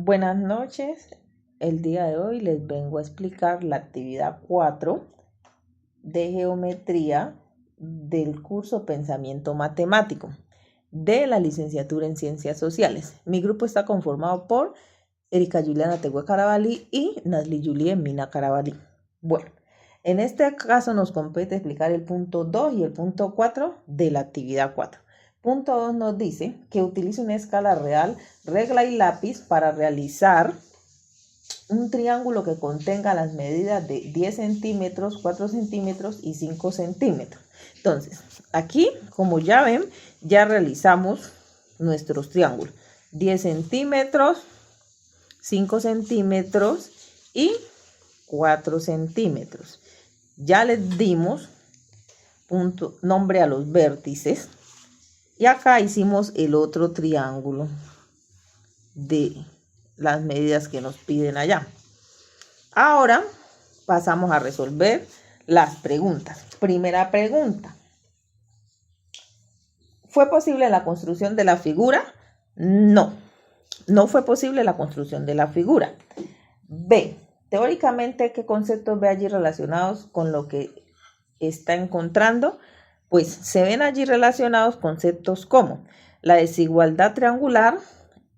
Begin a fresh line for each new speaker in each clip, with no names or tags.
Buenas noches. El día de hoy les vengo a explicar la actividad 4 de geometría del curso Pensamiento Matemático de la licenciatura en Ciencias Sociales. Mi grupo está conformado por Erika Juliana Tegüe Carabalí y Nasli Julie Mina Carabalí. Bueno, en este caso nos compete explicar el punto 2 y el punto 4 de la actividad 4. Punto 2 nos dice que utilice una escala real, regla y lápiz para realizar un triángulo que contenga las medidas de 10 centímetros, 4 centímetros y 5 centímetros. Entonces, aquí, como ya ven, ya realizamos nuestros triángulos. 10 centímetros, 5 centímetros y 4 centímetros. Ya les dimos nombre a los vértices. Y acá hicimos el otro triángulo de las medidas que nos piden allá. Ahora pasamos a resolver las preguntas. Primera pregunta. ¿Fue posible la construcción de la figura? No, no fue posible la construcción de la figura. B. Teóricamente, ¿qué conceptos ve allí relacionados con lo que está encontrando? Pues se ven allí relacionados conceptos como la desigualdad triangular,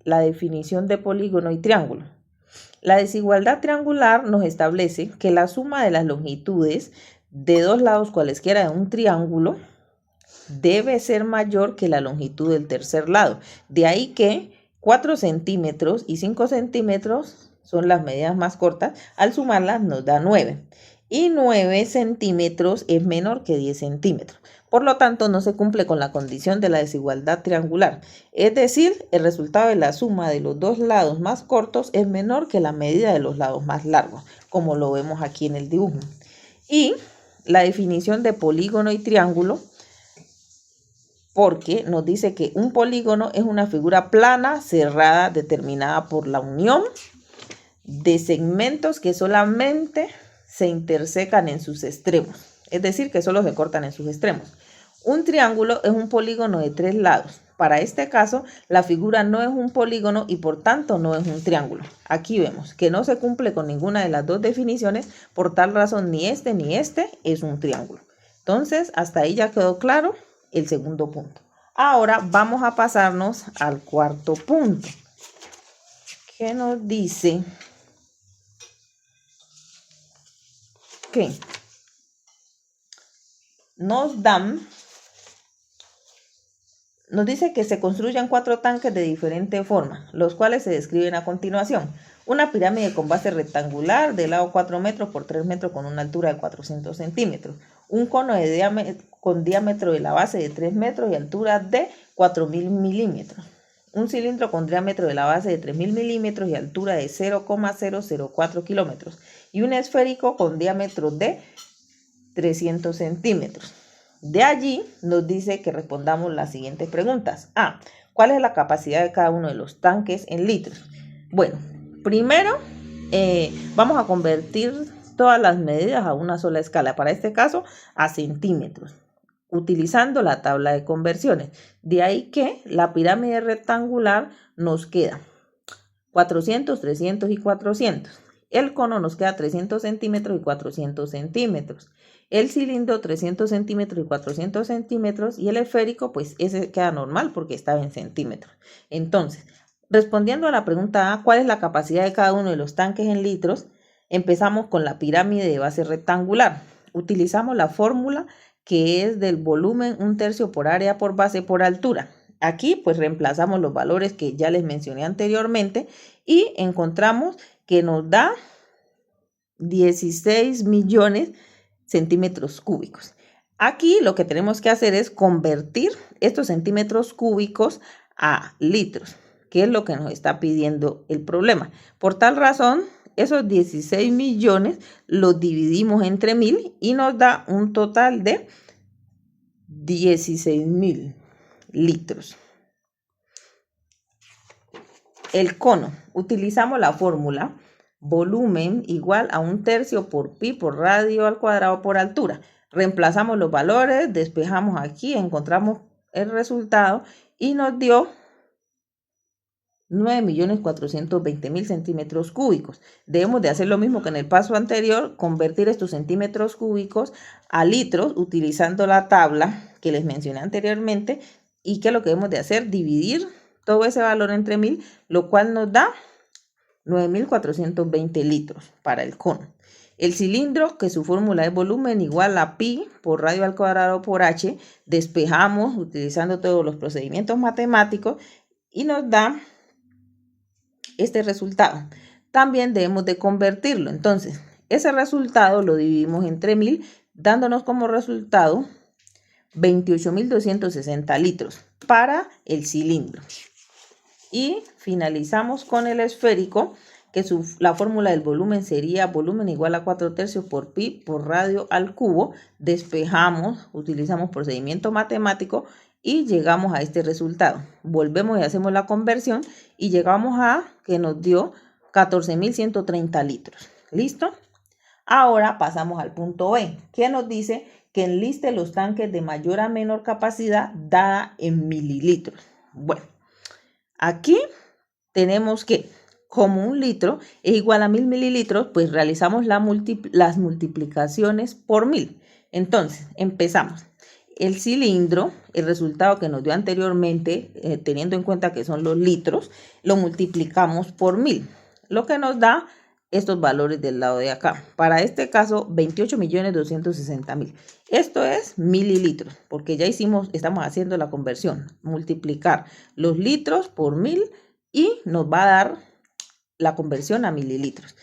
la definición de polígono y triángulo. La desigualdad triangular nos establece que la suma de las longitudes de dos lados cualesquiera de un triángulo debe ser mayor que la longitud del tercer lado. De ahí que 4 centímetros y 5 centímetros son las medidas más cortas. Al sumarlas nos da 9. Y 9 centímetros es menor que 10 centímetros. Por lo tanto, no se cumple con la condición de la desigualdad triangular. Es decir, el resultado de la suma de los dos lados más cortos es menor que la medida de los lados más largos, como lo vemos aquí en el dibujo. Y la definición de polígono y triángulo, porque nos dice que un polígono es una figura plana, cerrada, determinada por la unión de segmentos que solamente se intersecan en sus extremos, es decir, que solo se cortan en sus extremos. Un triángulo es un polígono de 3 lados. Para este caso, la figura no es un polígono y por tanto no es un triángulo. Aquí vemos que no se cumple con ninguna de las dos definiciones, por tal razón ni este es un triángulo. Entonces, hasta ahí ya quedó claro el segundo punto. Ahora vamos a pasarnos al cuarto punto, que nos dice que nos dice que se construyan 4 tanques de diferente forma, los cuales se describen a continuación. Una pirámide con base rectangular de lado 4 metros por 3 metros con una altura de 400 centímetros. Un cono con diámetro de la base de 3 metros y altura de 4000 milímetros. Un cilindro con diámetro de la base de 3000 milímetros y altura de 0,004 kilómetros. Y un esférico con diámetro de 300 centímetros. De allí nos dice que respondamos las siguientes preguntas. A. ¿Cuál es la capacidad de cada uno de los tanques en litros? Bueno, primero vamos a convertir todas las medidas a una sola escala. Para este caso, a centímetros, utilizando la tabla de conversiones. De ahí que la pirámide rectangular nos queda 400, 300 y 400. El cono nos queda 300 centímetros y 400 centímetros. El cilindro 300 centímetros y 400 centímetros. Y el esférico, pues ese queda normal porque estaba en centímetros. Entonces, respondiendo a la pregunta A, ¿cuál es la capacidad de cada uno de los tanques en litros? Empezamos con la pirámide de base rectangular. Utilizamos la fórmula que es del volumen 1/3 por área por base por altura. Aquí pues reemplazamos los valores que ya les mencioné anteriormente y encontramos que nos da 16 millones centímetros cúbicos. Aquí lo que tenemos que hacer es convertir estos centímetros cúbicos a litros, que es lo que nos está pidiendo el problema. Por tal razón, esos 16 millones los dividimos entre 1000 y nos da un total de 16.000 litros. El cono, utilizamos la fórmula volumen igual a 1/3 por pi por radio al cuadrado por altura. Reemplazamos los valores, despejamos aquí, encontramos el resultado y nos dio 9.420.000 centímetros cúbicos. Debemos de hacer lo mismo que en el paso anterior, convertir estos centímetros cúbicos a litros utilizando la tabla que les mencioné anteriormente. ¿Y qué es lo que debemos de hacer? Dividir todo ese valor entre 1000, lo cual nos da 9.420 litros para el cono. El cilindro, que su fórmula es volumen igual a pi por radio al cuadrado por h, despejamos utilizando todos los procedimientos matemáticos y nos da este resultado. También debemos de convertirlo. Entonces, ese resultado lo dividimos entre 1000, dándonos como resultado 28.260 litros para el cilindro. Y finalizamos con el esférico, que la fórmula del volumen sería volumen igual a 4/3 por pi por radio al cubo. Despejamos, utilizamos procedimiento matemático y llegamos a este resultado. Volvemos y hacemos la conversión y llegamos a que nos dio 14.130 litros. ¿Listo? Ahora pasamos al punto B, que nos dice que enliste los tanques de mayor a menor capacidad dada en mililitros. Bueno, aquí tenemos que, como 1 litro es igual a 1000 mililitros, pues realizamos las multiplicaciones por 1000. Entonces, empezamos. El cilindro, el resultado que nos dio anteriormente, teniendo en cuenta que son los litros, lo multiplicamos por 1000, lo que nos da estos valores del lado de acá. Para este caso, 28.260.000. Esto es mililitros, porque ya estamos haciendo la conversión. Multiplicar los litros por 1000 y nos va a dar la conversión a mililitros.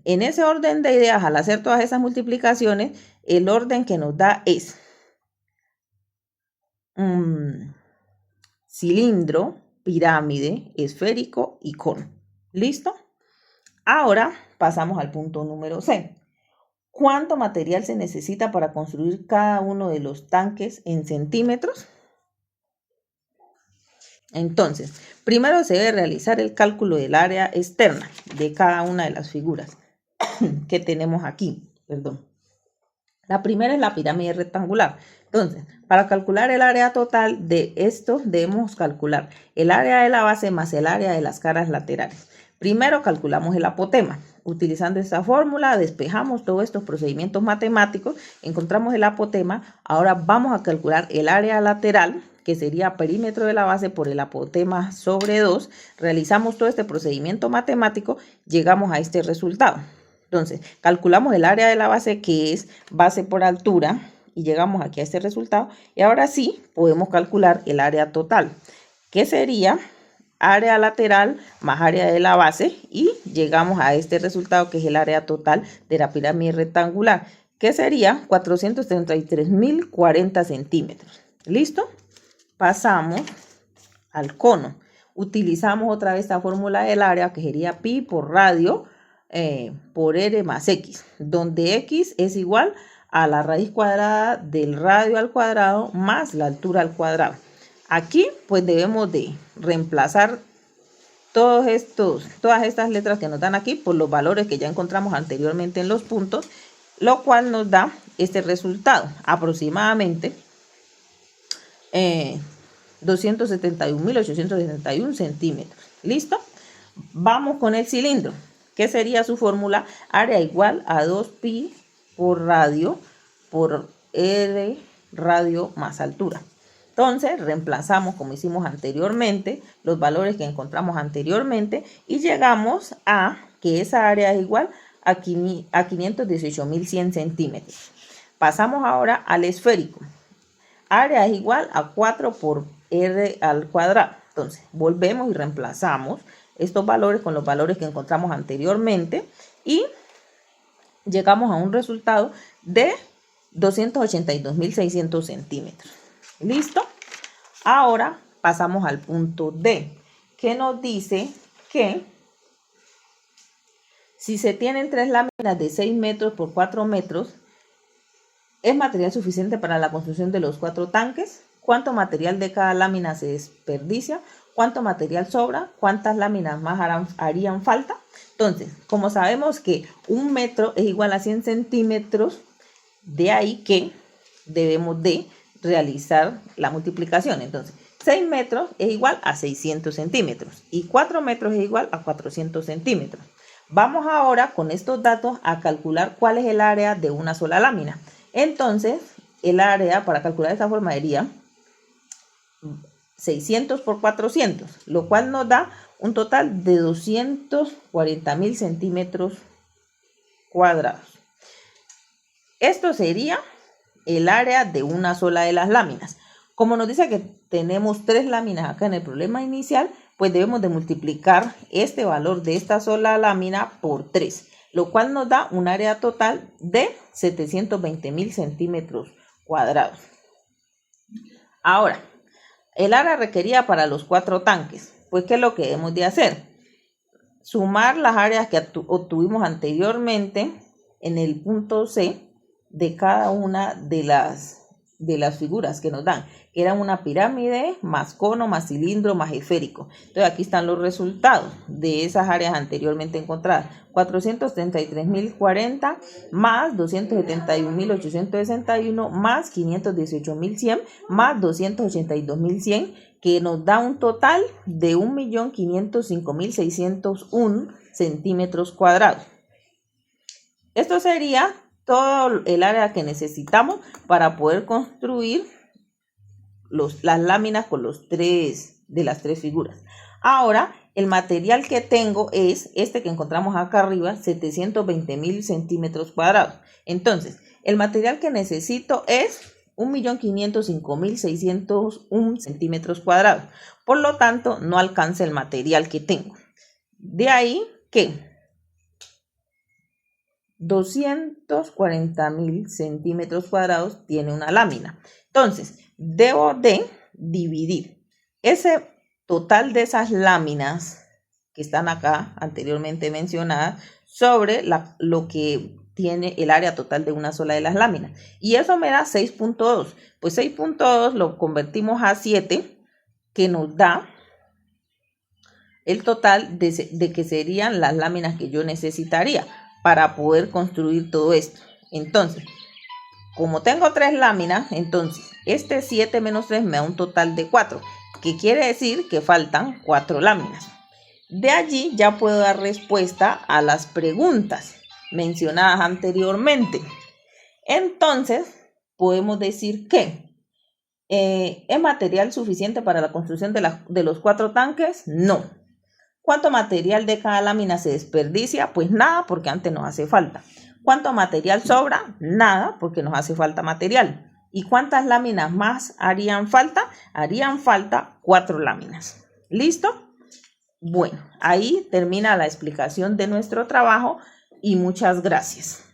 En ese orden de ideas, al hacer todas esas multiplicaciones, el orden que nos da es cilindro, pirámide, esférico y cono. ¿Listo? Ahora pasamos al punto número C. ¿Cuánto material se necesita para construir cada uno de los tanques en centímetros? Entonces, primero se debe realizar el cálculo del área externa de cada una de las figuras que tenemos aquí. La primera es la pirámide rectangular. Entonces, para calcular el área total de esto, debemos calcular el área de la base más el área de las caras laterales. Primero calculamos el apotema. Utilizando esta fórmula, despejamos todos estos procedimientos matemáticos, encontramos el apotema. Ahora vamos a calcular el área lateral, que sería perímetro de la base por el apotema sobre 2. Realizamos todo este procedimiento matemático, llegamos a este resultado. Entonces, calculamos el área de la base, que es base por altura, y llegamos aquí a este resultado. Y ahora sí, podemos calcular el área total, que sería área lateral más área de la base, y llegamos a este resultado, que es el área total de la pirámide rectangular, que sería 433.040 centímetros. ¿Listo? Pasamos al cono. Utilizamos otra vez esta fórmula del área, que sería pi por radio por r más x, donde x es igual a la raíz cuadrada del radio al cuadrado más la altura al cuadrado. Aquí pues debemos de reemplazar todas estas letras que nos dan aquí por los valores que ya encontramos anteriormente en los puntos, lo cual nos da este resultado, aproximadamente 271.871 centímetros. ¿Listo? Vamos con el cilindro, que sería su fórmula, área igual a 2pi por radio por r radio más altura. Entonces reemplazamos, como hicimos anteriormente, los valores que encontramos anteriormente y llegamos a que esa área es igual a 518.100 centímetros. Pasamos ahora al esférico. Área es igual a 4 por r al cuadrado. Entonces volvemos y reemplazamos estos valores con los valores que encontramos anteriormente y llegamos a un resultado de 282.600 centímetros. ¿Listo? Ahora pasamos al punto D, que nos dice que si se tienen 3 láminas de 6 metros por 4 metros, ¿es material suficiente para la construcción de los 4 tanques? ¿Cuánto material de cada lámina se desperdicia? ¿Cuánto material sobra? ¿Cuántas láminas más harían falta? Entonces, como sabemos que 1 metro es igual a 100 centímetros, de ahí que debemos de realizar la multiplicación. Entonces, 6 metros es igual a 600 centímetros y 4 metros es igual a 400 centímetros. Vamos ahora con estos datos a calcular cuál es el área de una sola lámina. Entonces, el área para calcular de esta forma sería 600 por 400, lo cual nos da un total de 240.000 centímetros cuadrados. Esto sería el área de una sola de las láminas. Como nos dice que tenemos 3 láminas acá en el problema inicial, pues debemos de multiplicar este valor de esta sola lámina por 3, lo cual nos da un área total de 720.000 centímetros cuadrados. Ahora, el área requerida para los 4 tanques, pues ¿qué es lo que debemos de hacer? Sumar las áreas que obtuvimos anteriormente en el punto C de cada una de las figuras que nos dan, que eran una pirámide, más cono, más cilindro, más esférico. Entonces aquí están los resultados de esas áreas anteriormente encontradas. 433.040 más 271.861 más 518.100 más 282.100, que nos da un total de 1.505.601 centímetros cuadrados. Esto sería todo el área que necesitamos para poder construir las láminas con las tres figuras. Ahora, el material que tengo es este que encontramos acá arriba, 720.000 centímetros cuadrados. Entonces, el material que necesito es 1.505.601 centímetros cuadrados. Por lo tanto, no alcanza el material que tengo. De ahí que 240.000 centímetros cuadrados tiene una lámina. Entonces, debo de dividir ese total de esas láminas que están acá anteriormente mencionadas sobre lo que tiene el área total de una sola de las láminas. Y eso me da 6.2. Pues 6.2 lo convertimos a 7, que nos da el total de que serían las láminas que yo necesitaría para poder construir todo esto. Entonces, como tengo 3 láminas, entonces este 7 menos 3 me da un total de 4, que quiere decir que faltan 4 láminas. De allí ya puedo dar respuesta a las preguntas mencionadas anteriormente. Entonces, podemos decir que ¿es material suficiente para la construcción de los 4 tanques? No. ¿Cuánto material de cada lámina se desperdicia? Pues nada, porque antes nos hace falta. ¿Cuánto material sobra? Nada, porque nos hace falta material. ¿Y cuántas láminas más harían falta? Harían falta 4 láminas. ¿Listo? Bueno, ahí termina la explicación de nuestro trabajo y muchas gracias.